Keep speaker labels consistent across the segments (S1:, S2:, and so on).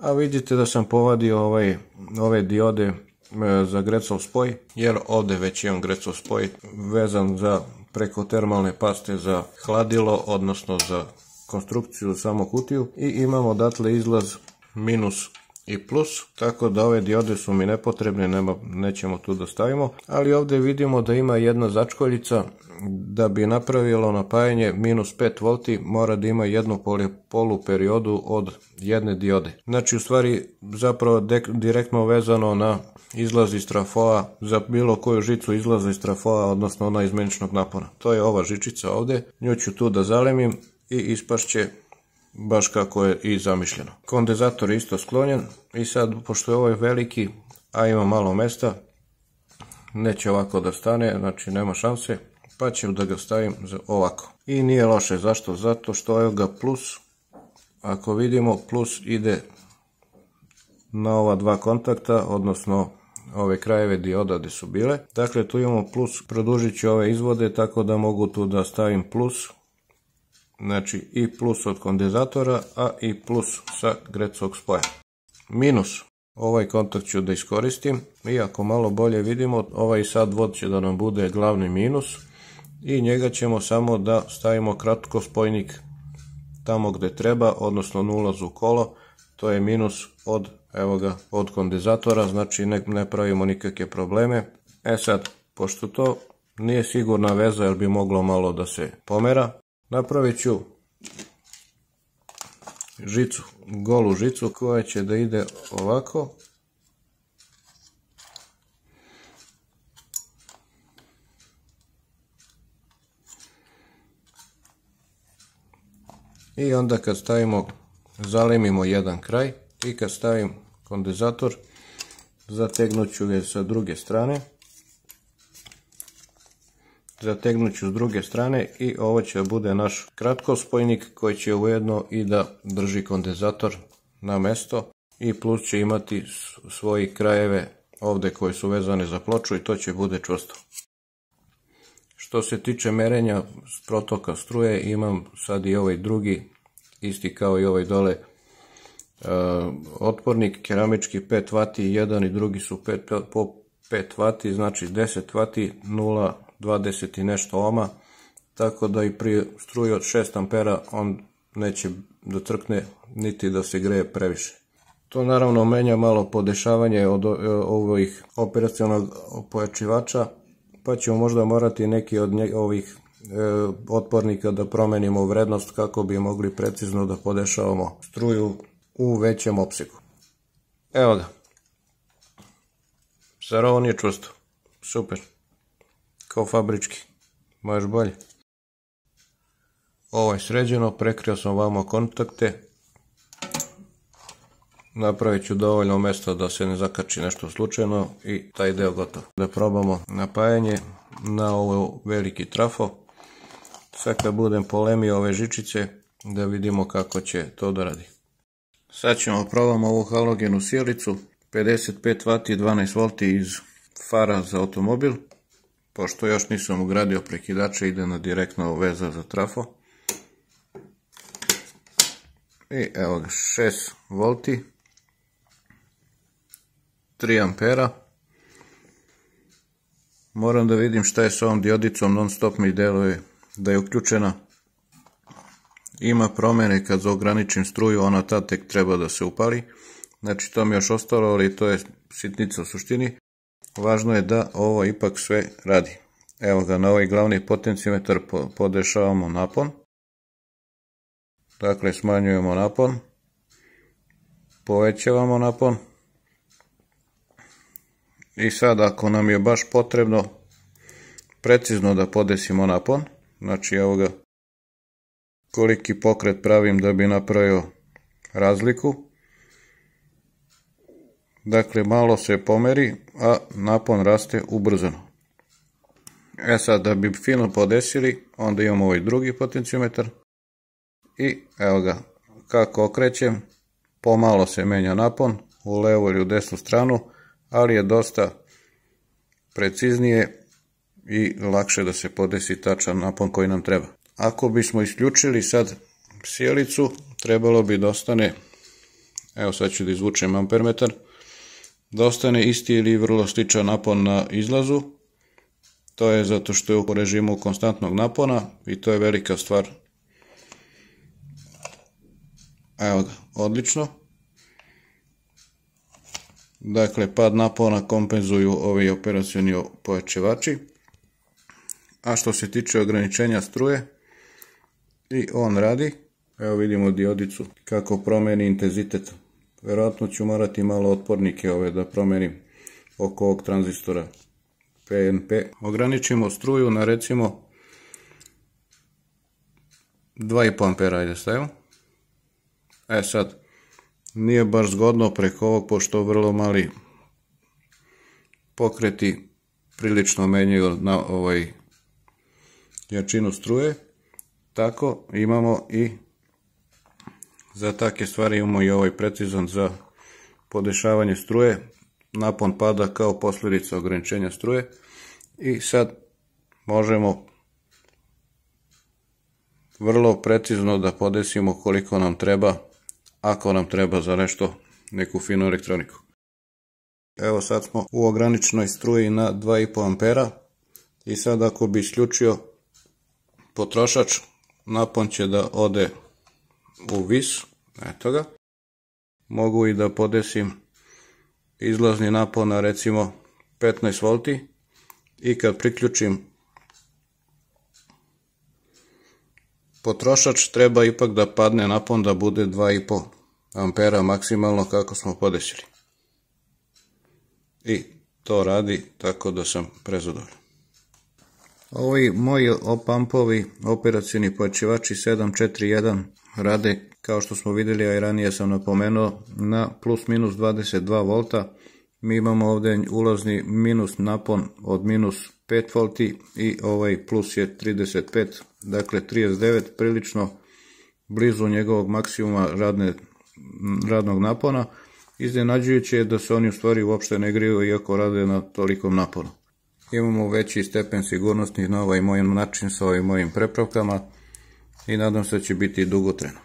S1: A vidite da sam povadio ove diode za Grecov spoj, jer ovdje već imam Grecov spoj vezan za preko termalne paste za hladilo, odnosno za konstrukciju samo kutiju, i imamo odatle izlaz minus i plus, tako da ove diode su mi nepotrebne, nećemo tu da stavimo, ali ovdje vidimo da ima jedna začkoljica. Da bi napravilo napajanje minus 5 volti mora da ima jednu poluperiodu od jedne diode. Znači u stvari zapravo direktno vezano na izlaz iz trafoa, za bilo koju žicu izlaza iz trafoa, odnosno ona izmeničnog napona. To je ova žičica ovdje, nju ću tu da zalemim i ispašće baš kako je i zamišljeno. Kondenzator je isto sklonjen i sad, pošto je ovaj veliki, a ima malo mesta, neće ovako da stane, znači nema šanse, pa ću da ga stavim ovako. I nije loše, zašto? Zato što evo ga plus, ako vidimo, plus ide na ova dva kontakta, odnosno ove krajeve dioda gdje su bile. Dakle, tu imamo plus, produžit ću ove izvode tako da mogu tu da stavim plus, znači i plus od kondenzatora, a i plus sa Grecovog spoja. Minus, ovaj kontakt ću da iskoristim i ako malo bolje vidimo, ovaj sad vod će da nam bude glavni minus i njega ćemo samo da stavimo kratko spojnik tamo gdje treba, odnosno na ulazu u kolo, to je minus od, evo ga, od kondenzatora, znači ne pravimo nikakve probleme. E sad, pošto to nije sigurna veza jer bi moglo malo da se pomera, napravit ću žicu, golu žicu koja će da ide ovako. I onda kad stavimo, zalemimo jedan kraj i kad stavim kondenzator, zategnut ću ga sa druge strane. Zategnut ću s druge strane i ovo će bude naš kratkospojnik koji će ujedno i da drži kondenzator na mesto i plus će imati svoje krajeve ovdje koji su vezane za ploču i to će bude čvrsto. Što se tiče merenja protoka struje, imam sad i ovaj drugi, isti kao i ovaj dole, otpornik keramički 5 W, jedan i drugi su po 5 W, znači 10 W, 0,20 i nešto ohma, tako da i pri struji od 6 ampera on neće da crkne niti da se greje previše. To naravno menja malo podešavanje od ovih operacionalnog pojačivača, pa ćemo možda morati neki od ovih otpornika da promenimo vrednost kako bi mogli precizno da podešavamo struju u većem opsegu. Evo ga. Zar ovo nije čvrsto? Super. Kao fabrički. Možeš bolje. Ovo je sređeno, prekrio sam vamo kontakte. Napravit ću dovoljno mjesta da se ne zakači nešto slučajno i taj deo gotov. Da probamo napajanje na ovo veliki trafo. Sad kad budem polemio ove žičice, da vidimo kako će to da radi. Sad ćemo probamo ovu halogenu sjelicu, 55 W i 12 V iz fara za automobil. Pošto još nisam ugradio prekidače, ide na direktno veza za trafo. I evo ga, 6 V, 3 ampera. Moram da vidim šta je s ovom diodicom, non stop mi deluje da je uključena. Ima promjene kad ograničim struju, ona tad tek treba da se upali. Znači to mi još ostalo, ali to je sitnica u suštini. Važno je da ovo ipak sve radi. Evo ga, na ovaj glavni potencimetar podešavamo napon. Dakle, smanjujemo napon. Povećavamo napon. I sad ako nam je baš potrebno precizno da podesimo napon, znači evo ga koliki pokret pravim da bi napravio razliku. Dakle, malo se pomeri, a napon raste ubrzano. E sad, da bi fino podesili, onda imamo ovaj drugi potenciometar. I evo ga, kako okrećem, pomalo se menja napon, u levu ili u desnu stranu, ali je dosta preciznije i lakše da se podesi tačan napon koji nam treba. Ako bismo isključili sad sjelicu, trebalo bi da ostane Evo sad ću da izvučem ampermetar, da ostane isti ili vrlo sličan napon na izlazu. To je zato što je u režimu konstantnog napona i to je velika stvar. Evo ga, odlično. Dakle, pad napona kompenzuju ovi operacioni pojačivači. A što se tiče ograničenja struje, i on radi. Evo vidimo diodicu kako promeni intenzitet. Vjerojatno ću morati malo otpornike da promenim oko ovog tranzistora PNP. Ograničimo struju na recimo 2,5 ampera, ajde stavimo. Sad, nije baš zgodno preko ovog, pošto vrlo mali pokreti prilično menjaju na jačinu struje. Tako imamo i za takve stvari imamo i ovaj precizan za podešavanje struje. Napon pada kao posljedica ograničenja struje i sad možemo vrlo precizno da podesimo koliko nam treba, ako nam treba za nešto, neku finu elektroniku. Evo sad smo u ograničenoj struji na 2,5 ampera i sad ako bi isključio potrošač, napon će da ode u vis, eto ga. Mogu i da podesim izlazni napon na recimo 15 V i kad priključim potrošač treba ipak da padne napon da bude 2,5 ampera maksimalno kako smo podesili. I to radi, tako da sam prezadovoljan. Ovi moji op-ampovi, operacioni pojačivači 741 rade, kao što smo vidjeli, a i ranije sam napomenuo, na plus minus 22 V. Mi imamo ovdje ulazni minus napon od minus 5 V i ovaj plus je 35, dakle 39, prilično blizu njegovog maksimuma radnog napona. Iznenađujuće je da se oni u stvari uopšte ne griju iako rade na tolikom naponu. Imamo veći stepen sigurnosti na ovaj moj način sa ovim mojim prepravkama i nadam se da će biti dugotrajno.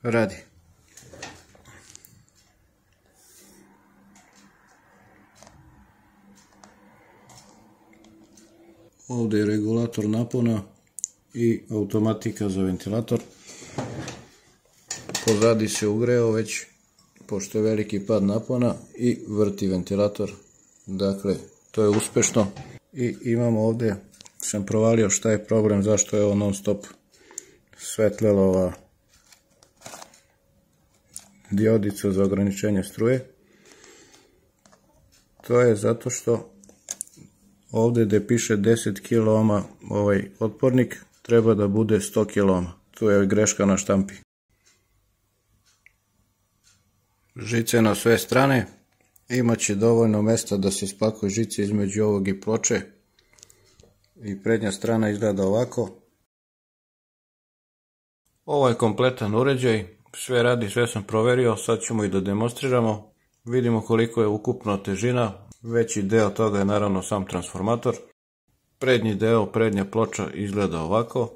S1: Radi. Ovdje je regulator napona i automatika za ventilator. Pozadi se ugreo već, pošto je veliki pad napona, i vrti ventilator. Dakle, to je uspešno. I imamo ovdje, sam provalio šta je problem, zašto je ovo non stop svetlelo ova diodica za ograničenje struje. To je zato što ovdje gdje piše 10 kOhm ovaj otpornik treba da bude 100 kOhm. Tu je greška na štampi. Žice na sve strane. Imaće dovoljno mjesta da se spakuje žice između ovog i ploče. I prednja strana izgleda ovako. Ovo je kompletan uređaj. Sve radi, sve sam proverio. Sad ćemo i da demonstriramo. Vidimo koliko je ukupno težina. Veći deo toga je naravno sam transformator. Prednji deo, prednja ploča izgleda ovako.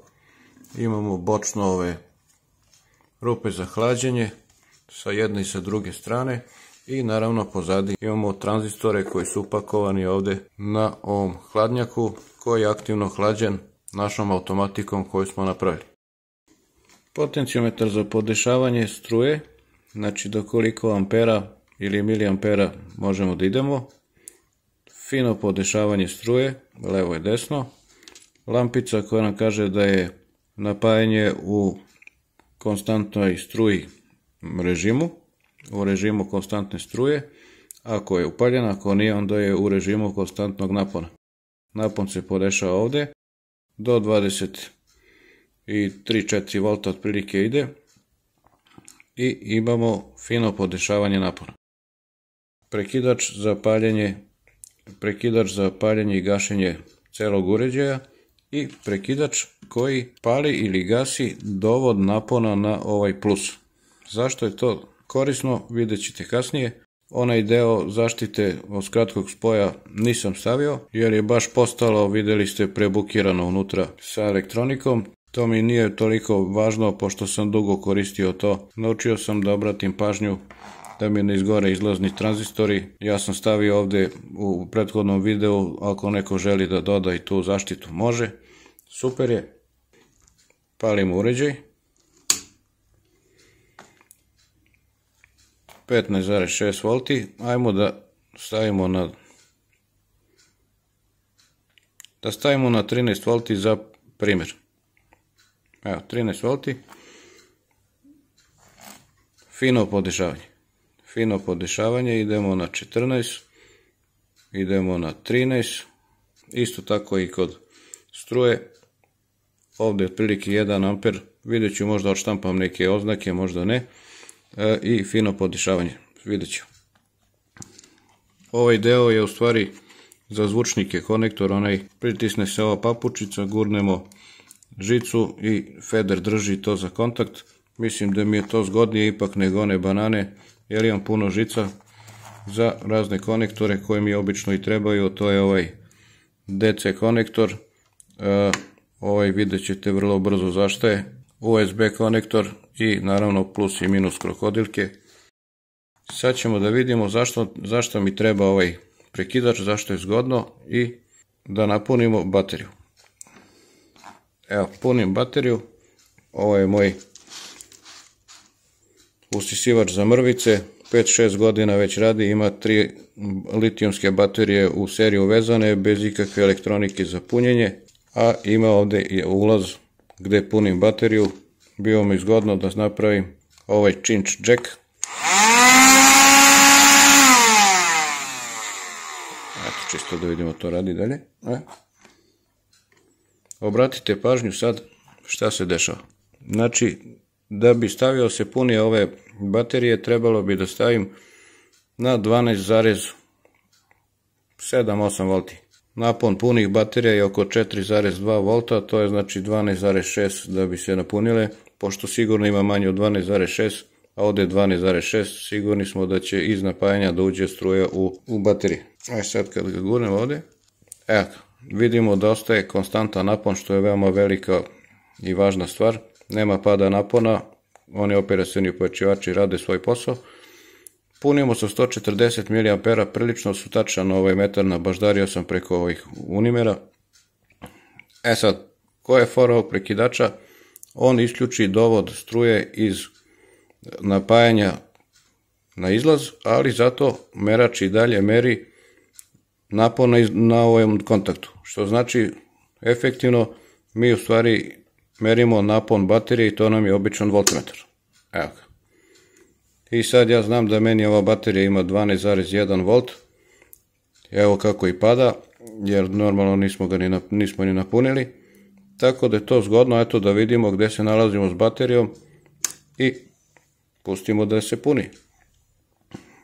S1: Imamo bočno ove rupe za hlađenje sa jedne i sa druge strane. I naravno pozadi imamo tranzistore koji su upakovani ovdje na ovom hladnjaku koji je aktivno hlađen našom automatikom koju smo napravili. Potenciometar za podešavanje struje, znači do koliko ampera ili miliampera možemo da idemo. Fino podešavanje struje, levo i desno. Lampica koja nam kaže da je napajanje u konstantnoj struji režimu, u režimu konstantne struje. Ako je upaljena, ako nije, onda je u režimu konstantnog napona. Napon se podešava ovdje, do 23-4 V otprilike ide i imamo fino podešavanje napona. Prekidač za paljenje i gašenje celog uređaja i prekidač koji pali ili gasi dovod napona na ovaj plus. Zašto je to korisno, vidjet ćete kasnije. Onaj deo zaštite od kratkog spoja nisam stavio jer je baš postalo, vidjeli ste, prebukirano unutra sa elektronikom. To mi nije toliko važno pošto sam dugo koristio to. Naučio sam da obratim pažnju da mi ne izgore izlazni tranzistori. Ja sam stavio ovdje u prethodnom videu, ako neko želi da doda i tu zaštitu može. Super je. Palimo uređaj. 15,6 volti. Ajmo da stavimo na 13 volti za primjer. Evo, 13 volti. Fino podešavanje, idemo na 14, idemo na 13, isto tako i kod struje. Ovdje je otprilike 1 amper, vidjet ću, možda odštampam neke oznake, možda ne. I fino podešavanje, vidjet ću. Ovaj deo je u stvari za zvučnike konektor, onaj pritisne se ova papučica, gurnemo žicu i feder drži to za kontakt. Mislim da mi je to zgodnije ipak nego one banane, jer imam puno žica za razne konektore koje mi obično i trebaju. To je ovaj DC konektor, ovaj vidjet ćete vrlo brzo zašto je, USB konektor i naravno plus i minus krokodiljke. Sad ćemo da vidimo zašto mi treba ovaj prekidač, zašto je zgodno i da napunimo bateriju. Evo, punim bateriju, ovo je moj usisivač za mrvice, 5-6 godina već radi, ima 3 litijumske baterije u seriju vezane, bez ikakve elektronike za punjenje, a ima ovdje i ulaz gdje punim bateriju. Bilo mi zgodno da napravim ovaj cinch jack. Eto, čisto da vidimo to radi dalje. Obratite pažnju sad šta se dešava. Znači, da bi stavio se punije ove baterije, trebalo bi da stavim na 12,7-8 volti. Napon punih baterija je oko 4,2 volta, to je znači 12,6 da bi se napunile, pošto sigurno ima manje od 12,6, a ovdje je 12,6, sigurni smo da će iz napajanja da uđe struja u baterije. Sad kad ga gurnem ovdje, evo, vidimo da ostaje konstantan napon, što je veoma velika i važna stvar. Nema pada napona, oni operacioni pojačivači rade svoj posao. Punimo sa 140 mA, prilično su tačan ovaj metar, nabaždario sam preko ovih unimera. Sad, koja je fora ovog prekidača? On isključi dovod struje iz napajanja na izlaz, ali zato merač i dalje meri napon na ovom kontaktu. Što znači, efektivno, mi u stvari merimo napon baterije i to nam je običan voltmetar. Evo ga. I sad ja znam da meni ova baterija ima 12,1 volt. Evo kako i pada, jer normalno nismo ni napunili. Tako da je to zgodno, eto da vidimo gdje se nalazimo s baterijom i pustimo da se puni.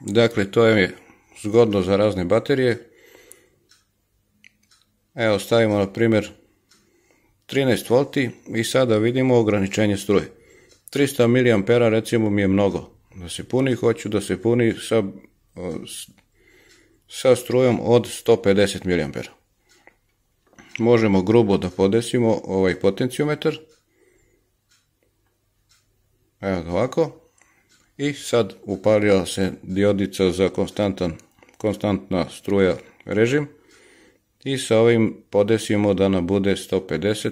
S1: Dakle, to je zgodno za razne baterije. Evo, stavimo na primjer 13 volti i sada vidimo ograničenje struje. 300 mA recimo mi je mnogo da se puni, hoću da se puni sa strujom od 150 mA. Možemo grubo da podesimo ovaj potenciometar. Evo ga ovako. I sad upalila se diodica za konstantna struja režim. I sa ovim podesimo da nam bude 150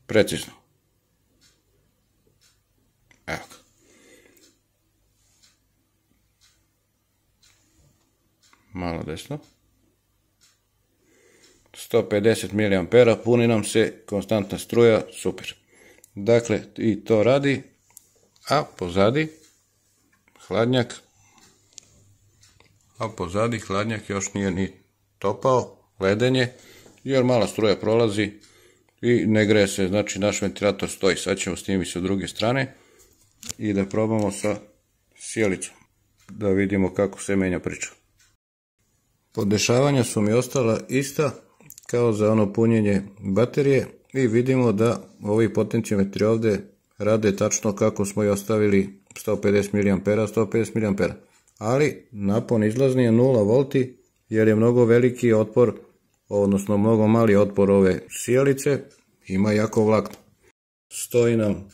S1: precizno. Evo ga. Malo desno. 150 mA, puni nam se konstantna struja, super. Dakle, i to radi, a pozadi hladnjak još nije ni topao, ledenje, jer mala struja prolazi i ne greje se, znači naš ventilator stoji. Sad ćemo snimiti sa druge strane i da probamo sa sjelicom, da vidimo kako se menja priča. Podešavanja su mi ostala ista kao za ono punjenje baterije i vidimo da ovi potenciometri ovdje rade tačno kako smo i ostavili 150 mA, 150 mA. Ali napon izlazni je 0 V jer je mnogo veliki otpor, odnosno mnogo mali otpor ove sijalice, ima jako vlakno. Stoji nam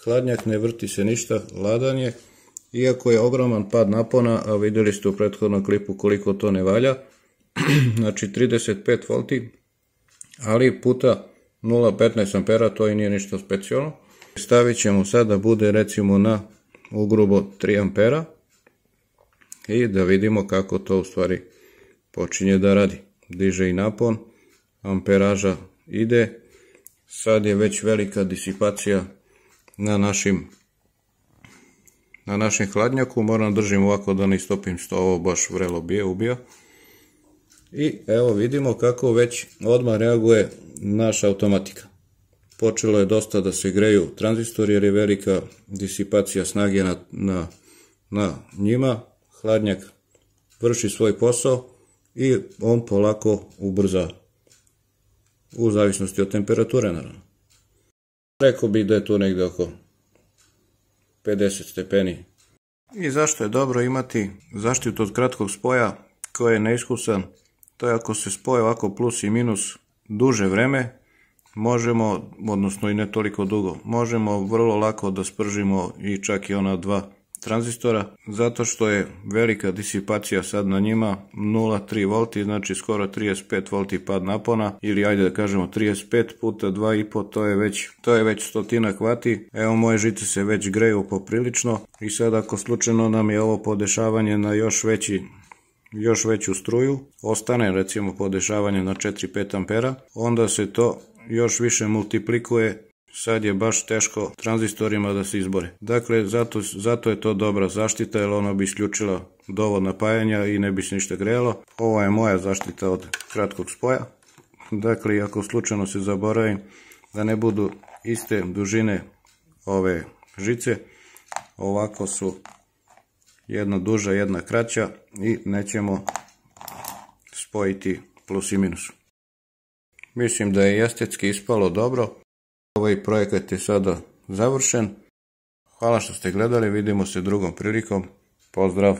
S1: hladnjak, ne vrti se ništa, ladan je, iako je ogroman pad napona, a vidjeli ste u prethodnom klipu koliko to ne valja, znači 35 V, ali puta 0,15 A, to i nije ništa specijalno. Stavit ćemo sad da bude recimo na ugrubo 3 A i da vidimo kako to u stvari počinje da radi. Diže i napon, amperaža ide, sad je već velika disipacija na našem hladnjaku, moram držim ovako da ne istopim što ovo baš vrelo ubija. I evo vidimo kako već odmah reaguje naša automatika. Počelo je dosta da se greju tranzistori jer je velika disipacija snage na njima. Hladnjak vrši svoj posao i on polako ubrza u zavisnosti od temperature naravno. Rekao bih da je to negdje oko 50 stepeni. I zašto je dobro imati zaštitu od kratkog spoja koji je neiskusan? To je ako se spoje ovako plus i minus duže vreme, možemo, odnosno i ne toliko dugo, možemo vrlo lako da spržimo i čak i ona dva tranzistora, zato što je velika disipacija sad na njima, 0,3 V, znači skoro 35 V pad napona, ili ajde da kažemo 35 puta 2,5, to je već stotinak vati. Evo moje žice se već greju poprilično i sad ako slučajno nam je ovo podešavanje na još veću struju, ostane recimo podešavanje na 4-5 A, onda se to još više multiplikuje. Sad je baš teško tranzistorima da se izbore. Dakle, zato je to dobra zaštita, jer ona bi isključila dovod napajanja i ne bi se ništa grejalo. Ovo je moja zaštita od kratkog spoja. Dakle, ako slučajno se zaboravim da ne budu iste dužine ove žice, ovako su jedna duža, jedna kraća i nećemo spojiti plus i minus. Mislim da je estetski ispalo dobro. Ovaj projekat je sada završen. Hvala što ste gledali, vidimo se drugom prilikom. Pozdrav!